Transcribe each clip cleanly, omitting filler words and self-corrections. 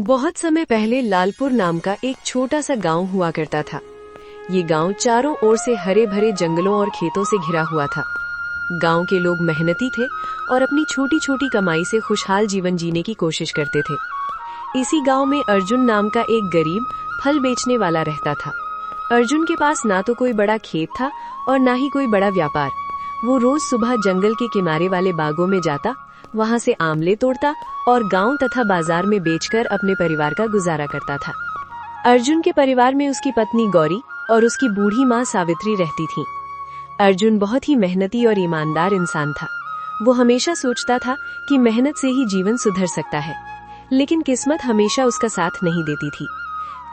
बहुत समय पहले लालपुर नाम का एक छोटा सा गांव हुआ करता था। ये गांव चारों ओर से हरे भरे जंगलों और खेतों से घिरा हुआ था। गांव के लोग मेहनती थे और अपनी छोटी छोटी कमाई से खुशहाल जीवन जीने की कोशिश करते थे। इसी गांव में अर्जुन नाम का एक गरीब फल बेचने वाला रहता था। अर्जुन के पास ना तो कोई बड़ा खेत था और ना ही कोई बड़ा व्यापार। वो रोज सुबह जंगल के किनारे वाले बागों में जाता, वहाँ से आमले तोड़ता और गांव तथा बाजार में बेचकर अपने परिवार का गुजारा करता था। अर्जुन के परिवार में उसकी पत्नी गौरी और उसकी बूढ़ी माँ सावित्री रहती थीं। अर्जुन बहुत ही मेहनती और ईमानदार इंसान था। वो हमेशा सोचता था कि मेहनत से ही जीवन सुधर सकता है, लेकिन किस्मत हमेशा उसका साथ नहीं देती थी।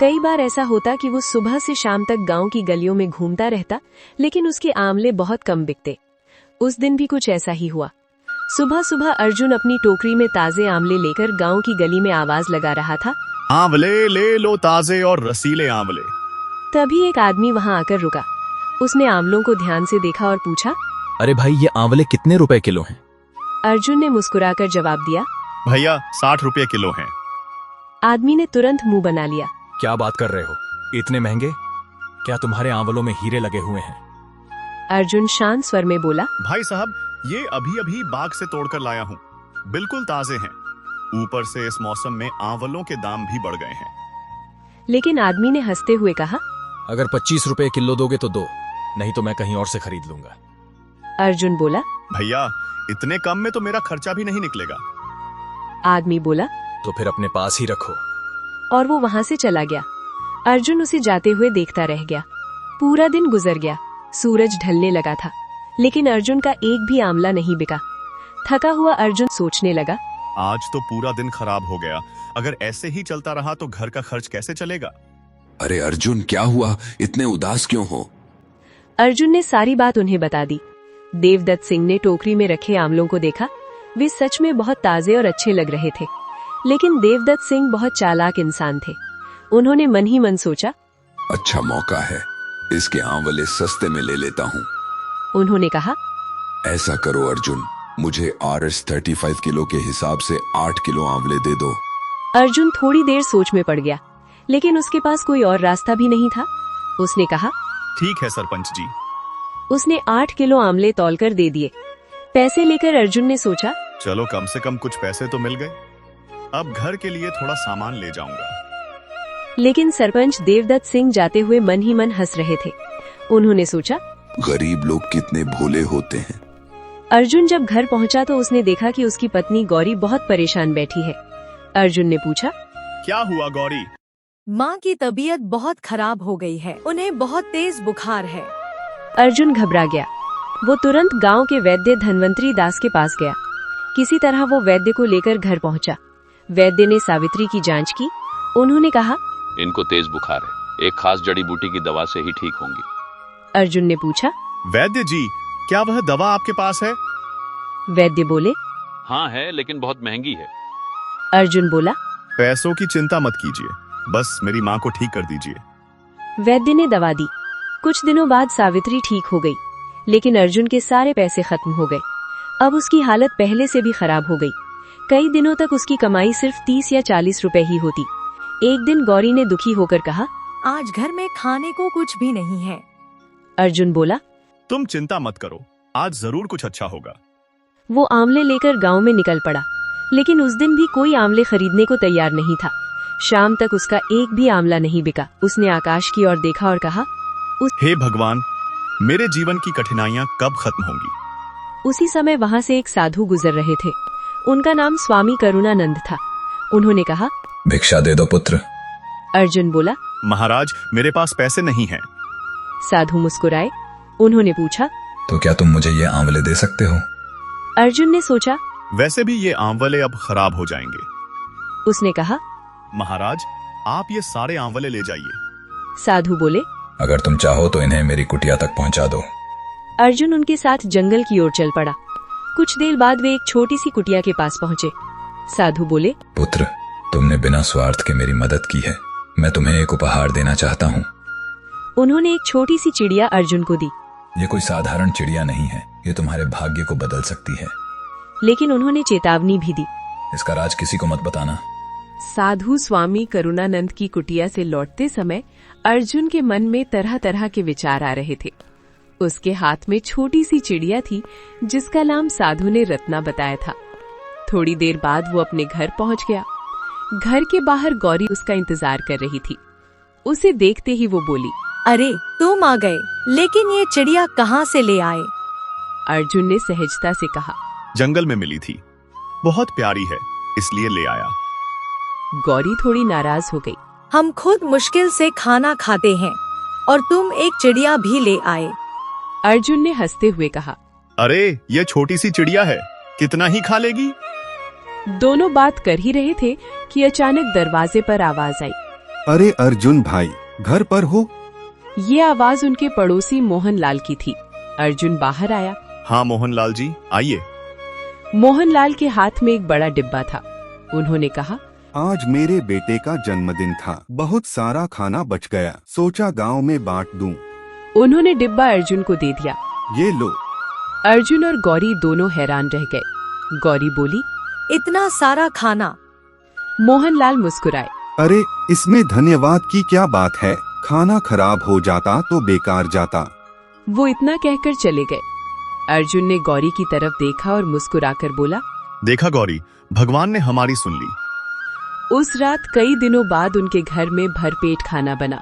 कई बार ऐसा होता कि वो सुबह से शाम तक गांव की गलियों में घूमता रहता, लेकिन उसके आमले बहुत कम बिकते। उस दिन भी कुछ ऐसा ही हुआ। सुबह सुबह अर्जुन अपनी टोकरी में ताजे आमले लेकर गांव की गली में आवाज लगा रहा था, आंवले ले लो, ताजे और रसीले आंवले। तभी एक आदमी वहां आकर रुका। उसने आमलों को ध्यान से देखा और पूछा, अरे भाई, ये आंवले कितने रुपए किलो हैं? अर्जुन ने मुस्कुराकर जवाब दिया, भैया 60 रुपये किलो हैं। आदमी ने तुरंत मुंह बना लिया। क्या बात कर रहे हो, इतने महंगे? क्या तुम्हारे आंवलों में हीरे लगे हुए हैं? अर्जुन शांत स्वर में बोला, भाई साहब, ये अभी अभी बाग से तोड़कर लाया हूँ, बिल्कुल ताजे हैं। ऊपर से इस मौसम में आंवलों के दाम भी बढ़ गए हैं। लेकिन आदमी ने हंसते हुए कहा, अगर 25 रुपए किलो दोगे तो दो, नहीं तो मैं कहीं और से खरीद लूंगा। अर्जुन बोला, भैया इतने कम में तो मेरा खर्चा भी नहीं निकलेगा। आदमी बोला, तो फिर अपने पास ही रखो। और वो वहां से चला गया। अर्जुन उसे जाते हुए देखता रह गया। पूरा दिन गुजर गया। सूरज ढलने लगा था, लेकिन अर्जुन का एक भी आमला नहीं बिका। थका हुआ अर्जुन सोचने लगा, आज तो पूरा दिन खराब हो गया। अगर ऐसे ही चलता रहा तो घर का खर्च कैसे चलेगा? अरे अर्जुन, क्या हुआ? इतने उदास क्यों हो? अर्जुन ने सारी बात उन्हें बता दी। देवदत्त सिंह ने टोकरी में रखे आमलों को देखा। वे सच में बहुत ताजे और अच्छे लग रहे थे, लेकिन देवदत्त सिंह बहुत चालाक इंसान थे। उन्होंने मन ही मन सोचा, अच्छा मौका है, इसके आंवले सस्ते में ले लेता हूँ। उन्होंने कहा, ऐसा करो अर्जुन, मुझे RS 35 किलो के हिसाब से 8 किलो आंवले दे दो। अर्जुन थोड़ी देर सोच में पड़ गया, लेकिन उसके पास कोई और रास्ता भी नहीं था। उसने कहा, ठीक है सरपंच जी। उसने 8 किलो आमले तौलकर दे दिए। पैसे लेकर अर्जुन ने सोचा, चलो कम से कम कुछ पैसे तो मिल गए। अब घर के लिए थोड़ा सामान ले जाऊंगा। लेकिन सरपंच देवदत्त सिंह जाते हुए मन ही मन हंस रहे थे। उन्होंने सोचा, गरीब लोग कितने भोले होते हैं। अर्जुन जब घर पहुंचा तो उसने देखा कि उसकी पत्नी गौरी बहुत परेशान बैठी है। अर्जुन ने पूछा, क्या हुआ गौरी? माँ की तबीयत बहुत खराब हो गई है, उन्हें बहुत तेज बुखार है। अर्जुन घबरा गया। वो तुरंत गांव के वैद्य धन्वंतरी दास के पास गया। किसी तरह वो वैद्य को लेकर घर पहुंचा। वैद्य ने सावित्री की जांच की। उन्होंने कहा, इनको तेज बुखार है, एक खास जड़ी बूटी की दवा से ही ठीक होंगी। अर्जुन ने पूछा, वैद्य जी, क्या वह दवा आपके पास है? वैद्य बोले, हाँ है, लेकिन बहुत महंगी है। अर्जुन बोला, पैसों की चिंता मत कीजिए, बस मेरी माँ को ठीक कर दीजिए। वैद्य ने दवा दी। कुछ दिनों बाद सावित्री ठीक हो गई, लेकिन अर्जुन के सारे पैसे खत्म हो गए। अब उसकी हालत पहले से भी खराब हो गई। कई दिनों तक उसकी कमाई सिर्फ 30 या 40 रुपए ही होती। एक दिन गौरी ने दुखी होकर कहा, आज घर में खाने को कुछ भी नहीं है। अर्जुन बोला, तुम चिंता मत करो, आज जरूर कुछ अच्छा होगा। वो आमले लेकर गांव में निकल पड़ा, लेकिन उस दिन भी कोई आमले खरीदने को तैयार नहीं था। शाम तक उसका एक भी आमला नहीं बिका। उसने आकाश की ओर देखा और कहा, हे भगवान, मेरे जीवन की कठिनाइयां कब खत्म होंगी? उसी समय वहां से एक साधु गुजर रहे थे। उनका नाम स्वामी करुणानंद था। उन्होंने कहा, भिक्षा दे दो पुत्र। अर्जुन बोला, महाराज, मेरे पास पैसे नहीं हैं। साधु मुस्कुराए। उन्होंने पूछा, तो क्या तुम मुझे ये आंवले दे सकते हो? अर्जुन ने सोचा। वैसे भी ये आंवले अब खराब हो जाएंगे। उसने कहा, महाराज, आप ये सारे आंवले ले जाइए। साधु बोले, अगर तुम चाहो तो इन्हें मेरी कुटिया तक पहुंचा दो। अर्जुन उनके साथ जंगल की ओर चल पड़ा। कुछ देर बाद वे एक छोटी सी कुटिया के पास पहुंचे। साधु बोले, पुत्र, तुमने बिना स्वार्थ के मेरी मदद की है। मैं तुम्हें एक उपहार देना चाहता हूँ। उन्होंने एक छोटी सी चिड़िया अर्जुन को दी। ये कोई साधारण चिड़िया नहीं है, ये तुम्हारे भाग्य को बदल सकती है। लेकिन उन्होंने चेतावनी भी दी। इसका राज किसी को मत बताना। साधु स्वामी करुणानंद की कुटिया से लौटते समय अर्जुन के मन में तरह तरह के विचार आ रहे थे। उसके हाथ में छोटी सी चिड़िया थी जिसका नाम साधु ने रत्ना बताया था। थोड़ी देर बाद वो अपने घर पहुंच गया। घर के बाहर गौरी उसका इंतजार कर रही थी। उसे देखते ही वो बोली, अरे तुम आ गए, लेकिन ये चिड़िया कहाँ से ले आए? अर्जुन ने सहजता से कहा, जंगल में मिली थी, बहुत प्यारी है इसलिए ले आया। गौरी थोड़ी नाराज हो गई। हम खुद मुश्किल से खाना खाते हैं और तुम एक चिड़िया भी ले आए। अर्जुन ने हंसते हुए कहा, अरे ये छोटी सी चिड़िया है, कितना ही खा लेगी। दोनों बात कर ही रहे थे कि अचानक दरवाजे पर आवाज आई। अरे अर्जुन भाई, घर पर हो? ये आवाज उनके पड़ोसी मोहनलाल की थी। अर्जुन बाहर आया। हाँ मोहनलाल जी, आइए। मोहनलाल के हाथ में एक बड़ा डिब्बा था। उन्होंने कहा, आज मेरे बेटे का जन्मदिन था, बहुत सारा खाना बच गया, सोचा गांव में बांट दूं। उन्होंने डिब्बा अर्जुन को दे दिया। ये लो। अर्जुन और गौरी दोनों हैरान रह गए। गौरी बोली, इतना सारा खाना? मोहनलाल मुस्कुराए। अरे इसमें धन्यवाद की क्या बात है, खाना खराब हो जाता तो बेकार जाता। वो इतना कहकर चले गए। अर्जुन ने गौरी की तरफ देखा और मुस्कुराकर बोला, देखा गौरी, भगवान ने हमारी सुन ली। उस रात कई दिनों बाद उनके घर में भरपेट खाना बना।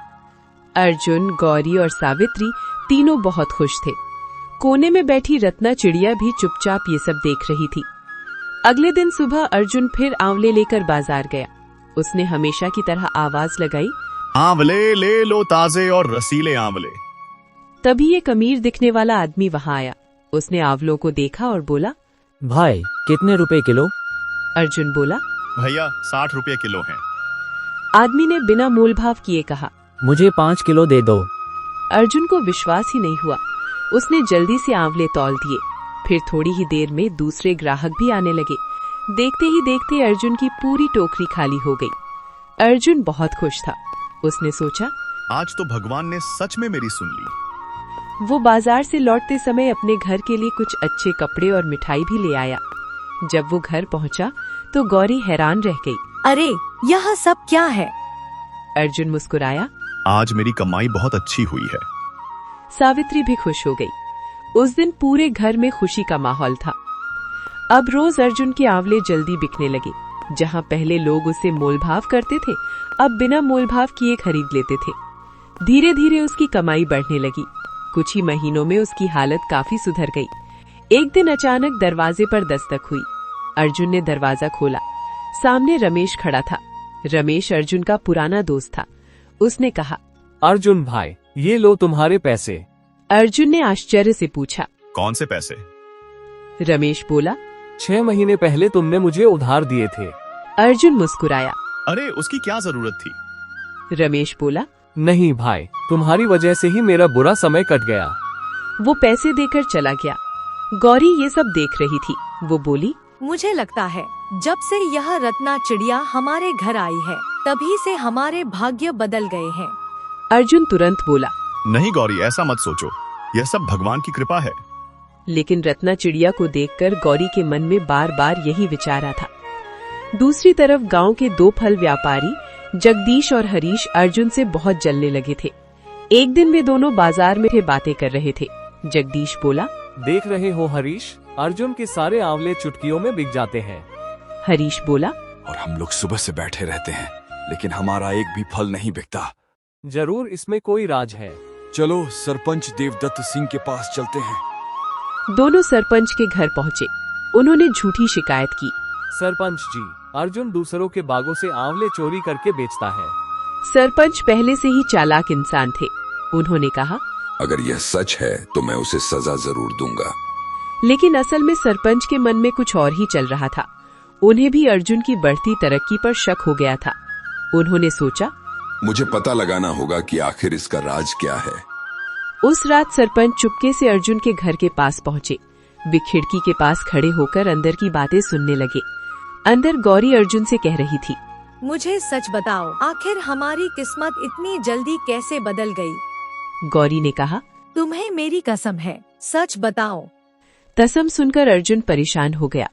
अर्जुन, गौरी और सावित्री तीनों बहुत खुश थे। कोने में बैठी रत्ना चिड़िया भी चुपचाप ये सब देख रही थी। अगले दिन सुबह अर्जुन फिर आंवले लेकर बाजार गया। उसने हमेशा की तरह आवाज लगाई, आंवले ले लो, ताजे और रसीले आंवले। तभी एक अमीर दिखने वाला आदमी वहां आया। उसने आंवलों को देखा और बोला, भाई कितने रुपए किलो? अर्जुन बोला, भैया 60 रुपये किलो हैं। आदमी ने बिना मोलभाव किए कहा, मुझे 5 किलो दे दो। अर्जुन को विश्वास ही नहीं हुआ। उसने जल्दी से आंवले तौल दिए। फिर थोड़ी ही देर में दूसरे ग्राहक भी आने लगे। देखते ही देखते अर्जुन की पूरी टोकरी खाली हो गई। अर्जुन बहुत खुश था। उसने सोचा, आज तो भगवान ने सच में मेरी सुन ली। वो बाजार से लौटते समय अपने घर के लिए कुछ अच्छे कपड़े और मिठाई भी ले आया। जब वो घर पहुंचा तो गौरी हैरान रह गई। अरे यह सब क्या है? अर्जुन मुस्कुराया। आज मेरी कमाई बहुत अच्छी हुई है। सावित्री भी खुश हो गई। उस दिन पूरे घर में खुशी का माहौल था। अब रोज अर्जुन के आंवले जल्दी बिकने लगे। जहां पहले लोग उसे मोलभाव करते थे, अब बिना मोलभाव किए खरीद लेते थे। धीरे धीरे उसकी कमाई बढ़ने लगी। कुछ ही महीनों में उसकी हालत काफी सुधर गई। एक दिन अचानक दरवाजे पर दस्तक हुई। अर्जुन ने दरवाजा खोला। सामने रमेश खड़ा था। रमेश अर्जुन का पुराना दोस्त था। उसने कहा, अर्जुन भाई, ये लो तुम्हारे पैसे। अर्जुन ने आश्चर्य से पूछा, कौन से पैसे? रमेश बोला, 6 महीने पहले तुमने मुझे उधार दिए थे। अर्जुन मुस्कुराया। अरे उसकी क्या जरूरत थी? रमेश बोला, नहीं भाई, तुम्हारी वजह से ही मेरा बुरा समय कट गया। वो पैसे देकर चला गया। गौरी ये सब देख रही थी। वो बोली, मुझे लगता है जब से यह रत्ना चिड़िया हमारे घर आई है, तभी से हमारे भाग्य बदल गए हैं। अर्जुन तुरंत बोला, नहीं गौरी, ऐसा मत सोचो, यह सब भगवान की कृपा है। लेकिन रत्ना चिड़िया को देखकर गौरी के मन में बार बार यही विचार आता। दूसरी तरफ गांव के 2 फल व्यापारी जगदीश और हरीश अर्जुन से बहुत जलने लगे थे। एक दिन वे दोनों बाजार में बातें कर रहे थे। जगदीश बोला, देख रहे हो हरीश, अर्जुन के सारे आंवले चुटकियों में बिक जाते हैं। हरीश बोला, और हम लोग सुबह से बैठे रहते हैं, लेकिन हमारा एक भी फल नहीं बिकता। जरूर इसमें कोई राज है। चलो सरपंच देवदत्त सिंह के पास चलते हैं। दोनों सरपंच के घर पहुँचे। उन्होंने झूठी शिकायत की। सरपंच जी, अर्जुन दूसरों के बागों से आंवले चोरी करके बेचता है। सरपंच पहले से ही चालाक इंसान थे। उन्होंने कहा, अगर यह सच है तो मैं उसे सजा जरूर दूंगा। लेकिन असल में सरपंच के मन में कुछ और ही चल रहा था। उन्हें भी अर्जुन की बढ़ती तरक्की पर शक हो गया था। उन्होंने सोचा, मुझे पता लगाना होगा कि आखिर इसका राज क्या है। उस रात सरपंच चुपके से अर्जुन के घर के पास पहुंचे। वे खिड़की के पास खड़े होकर अंदर की बातें सुनने लगे। अंदर गौरी अर्जुन से कह रही थी, मुझे सच बताओ, आखिर हमारी किस्मत इतनी जल्दी कैसे बदल गई? गौरी ने कहा, तुम्हें मेरी कसम है, सच बताओ। कसम सुनकर अर्जुन परेशान हो गया।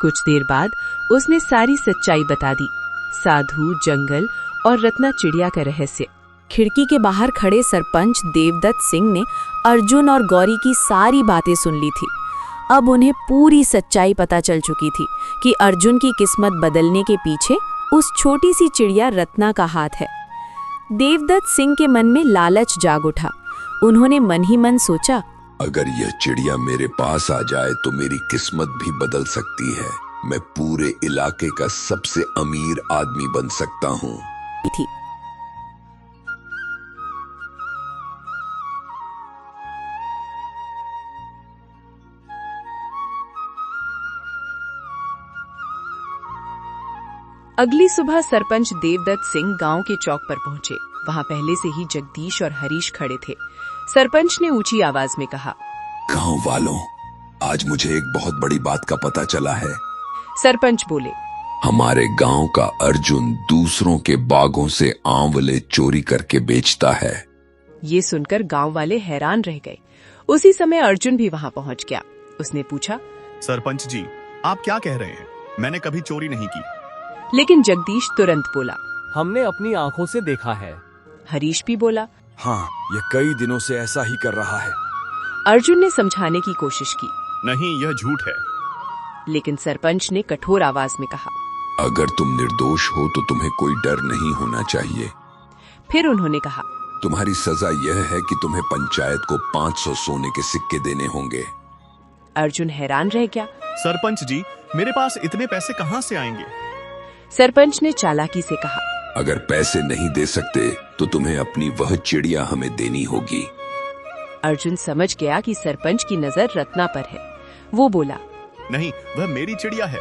कुछ देर बाद उसने सारी सच्चाई बता दी। साधु, जंगल और रत्ना चिड़िया का रहस्य। खिड़की के बाहर खड़े सरपंच देवदत्त सिंह ने अर्जुन और गौरी की सारी बातें सुन ली थी। अब उन्हें पूरी सच्चाई पता चल चुकी थी कि अर्जुन की किस्मत बदलने के पीछे उस छोटी सी चिड़िया रत्ना का हाथ है। देवदत्त सिंह के मन में लालच जाग उठा। उन्होंने मन ही मन सोचा, अगर यह चिड़िया मेरे पास आ जाए तो मेरी किस्मत भी बदल सकती है। मैं पूरे इलाके का सबसे अमीर आदमी बन सकता हूँ। थी। अगली सुबह सरपंच देवदत्त सिंह गांव के चौक पर पहुंचे। वहां पहले से ही जगदीश और हरीश खड़े थे। सरपंच ने ऊंची आवाज में कहा, गांव वालों, आज मुझे एक बहुत बड़ी बात का पता चला है। सरपंच बोले, हमारे गांव का अर्जुन दूसरों के बागों से आंवले चोरी करके बेचता है। ये सुनकर गांव वाले हैरान रह गए। उसी समय अर्जुन भी वहां पहुंच गया। उसने पूछा, सरपंच जी, आप क्या कह रहे हैं? मैंने कभी चोरी नहीं की। लेकिन जगदीश तुरंत बोला, हमने अपनी आंखों से देखा है। हरीश भी बोला, हाँ, ये कई दिनों से ऐसा ही कर रहा है। अर्जुन ने समझाने की कोशिश की, नहीं, यह झूठ है। लेकिन सरपंच ने कठोर आवाज में कहा, अगर तुम निर्दोष हो तो तुम्हें कोई डर नहीं होना चाहिए। फिर उन्होंने कहा, तुम्हारी सजा यह है कि तुम्हें पंचायत को 500 सोने के सिक्के देने होंगे। अर्जुन हैरान रह गया। सरपंच जी, मेरे पास इतने पैसे कहाँ से आएंगे? सरपंच ने चालाकी से कहा, अगर पैसे नहीं दे सकते तो तुम्हें अपनी वह चिड़िया हमें देनी होगी। अर्जुन समझ गया कि सरपंच की नजर रत्ना पर है। वो बोला, नहीं, वह मेरी चिड़िया है।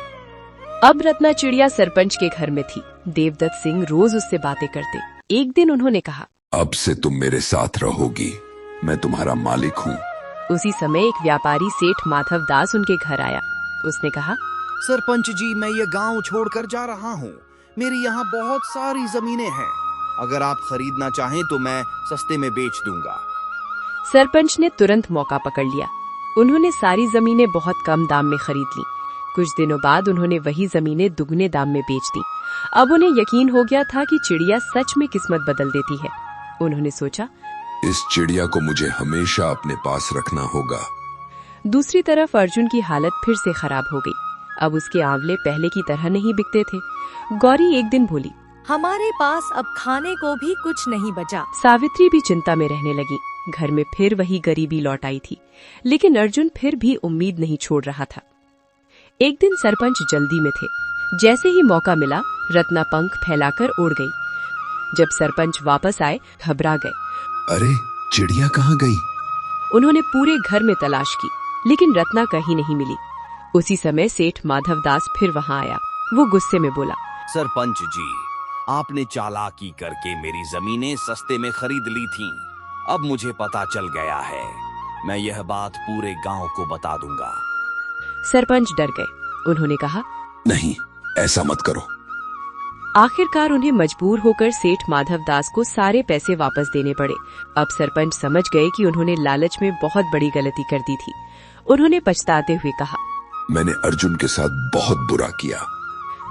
अब रत्ना चिड़िया सरपंच के घर में थी। देवदत्त सिंह रोज उससे बातें करते। एक दिन उन्होंने कहा, अब से तुम मेरे साथ रहोगी, मैं तुम्हारा मालिक हूँ। उसी समय एक व्यापारी सेठ माधव दास उनके घर आया। उसने कहा, सरपंच जी, मैं ये गांव छोड़कर जा रहा हूँ। मेरी यहाँ बहुत सारी जमीनें हैं। अगर आप खरीदना चाहें तो मैं सस्ते में बेच दूंगा। सरपंच ने तुरंत मौका पकड़ लिया। उन्होंने सारी जमीनें बहुत कम दाम में खरीद ली। कुछ दिनों बाद उन्होंने वही जमीनें दुगने दाम में बेच दी। अब उन्हें यकीन हो गया था कि चिड़िया सच में किस्मत बदल देती है। उन्होंने सोचा, इस चिड़िया को मुझे हमेशा अपने पास रखना होगा। दूसरी तरफ अर्जुन की हालत फिर से खराब हो गई। अब उसके आंवले पहले की तरह नहीं बिकते थे। गौरी एक दिन बोली, हमारे पास अब खाने को भी कुछ नहीं बचा। सावित्री भी चिंता में रहने लगी। घर में फिर वही गरीबी लौट आई थी। लेकिन अर्जुन फिर भी उम्मीद नहीं छोड़ रहा था। एक दिन सरपंच जल्दी में थे। जैसे ही मौका मिला, रत्ना पंख फैलाकर उड़ गई। जब सरपंच वापस आए, घबरा गए। अरे, चिड़िया कहाँ गई? उन्होंने पूरे घर में तलाश की, लेकिन रत्ना कहीं नहीं मिली। उसी समय सेठ माधव दास फिर वहां आया। वो गुस्से में बोला, सरपंच जी, आपने चालाकी करके मेरी जमीनें सस्ते में खरीद ली थीं। अब मुझे पता चल गया है। मैं यह बात पूरे गांव को बता दूंगा। सरपंच डर गए। उन्होंने कहा, नहीं, ऐसा मत करो। आखिरकार उन्हें मजबूर होकर सेठ माधव दास को सारे पैसे वापस देने पड़े। अब सरपंच समझ गए कि उन्होंने लालच में बहुत बड़ी गलती कर दी थी। उन्होंने पछताते हुए कहा, मैंने अर्जुन के साथ बहुत बुरा किया।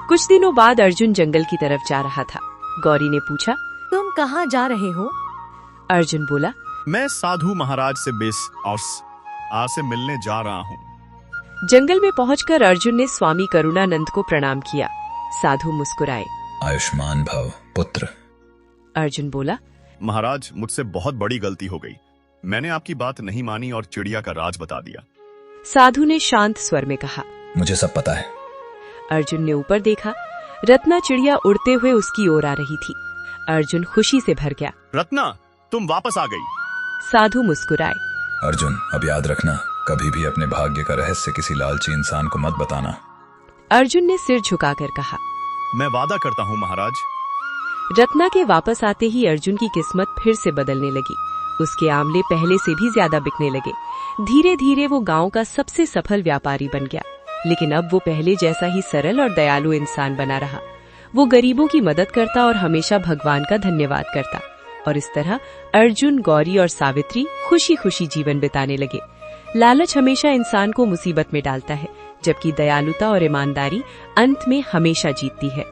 कुछ दिनों बाद अर्जुन जंगल की तरफ जा रहा था। गौरी ने पूछा, तुम कहाँ जा रहे हो? अर्जुन बोला, मैं साधु महाराज से आज से मिलने जा रहा हूँ। जंगल में पहुंचकर अर्जुन ने स्वामी करुणानंद को प्रणाम किया। साधु मुस्कुराए। आयुष्मान भव पुत्र। अर्जुन बोला, महाराज, मुझसे बहुत बड़ी गलती हो गई। मैंने आपकी बात नहीं मानी और चिड़िया का राज बता दिया। साधु ने शांत स्वर में कहा, मुझे सब पता है। अर्जुन ने ऊपर देखा। रत्ना चिड़िया उड़ते हुए उसकी ओर आ रही थी। अर्जुन खुशी से भर गया। रत्ना, तुम वापस आ गई। साधु मुस्कुराए। अर्जुन, अब याद रखना, कभी भी अपने भाग्य का रहस्य किसी लालची इंसान को मत बताना। अर्जुन ने सिर झुकाकर कहा, मैं वादा करता हूँ महाराज। रत्ना के वापस आते ही अर्जुन की किस्मत फिर से बदलने लगी। उसके आंवले पहले से भी ज्यादा बिकने लगे। धीरे धीरे वो गांव का सबसे सफल व्यापारी बन गया। लेकिन अब वो पहले जैसा ही सरल और दयालु इंसान बना रहा। वो गरीबों की मदद करता और हमेशा भगवान का धन्यवाद करता। और इस तरह अर्जुन, गौरी और सावित्री खुशी खुशी जीवन बिताने लगे। लालच हमेशा इंसान को मुसीबत में डालता है, जबकि दयालुता और ईमानदारी अंत में हमेशा जीतती है।